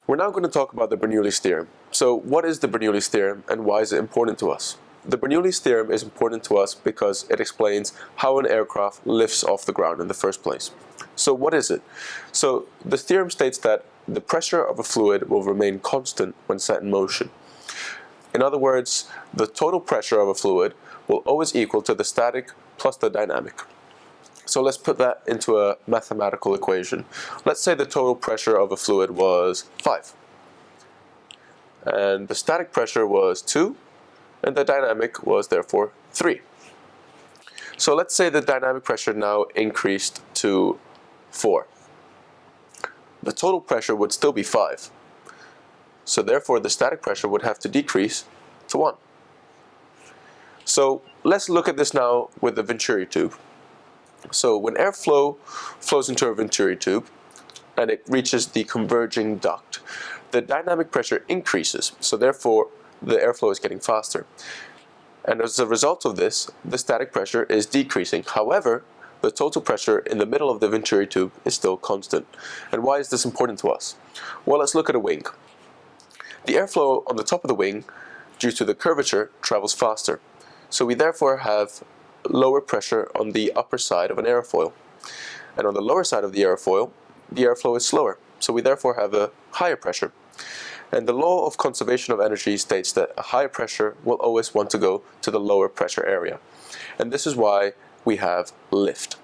We're now going to talk about the Bernoulli's theorem. So what is the Bernoulli's theorem and why is it important to us? The Bernoulli's theorem is important to us because it explains how an aircraft lifts off the ground in the first place. So what is it? So the theorem states that the pressure of a fluid will remain constant when set in motion. In other words, the total pressure of a fluid will always equal to the static plus the dynamic. So let's put that into a mathematical equation. Let's say the total pressure of a fluid was 5. And the static pressure was 2. And the dynamic was therefore 3. So let's say the dynamic pressure now increased to 4. The total pressure would still be 5. So therefore the static pressure would have to decrease to 1. So let's look at this now with the Venturi tube. So when airflow flows into a Venturi tube and it reaches the converging duct, the dynamic pressure increases, so therefore the airflow is getting faster. And as a result of this, the static pressure is decreasing. However, the total pressure in the middle of the Venturi tube is still constant. And why is this important to us? Well, let's look at a wing. The airflow on the top of the wing, due to the curvature, travels faster. So we therefore have lower pressure on the upper side of an airfoil. And on the lower side of the airfoil, the airflow is slower. So we therefore have a higher pressure. And the law of conservation of energy states that a higher pressure will always want to go to the lower pressure area. And this is why we have lift.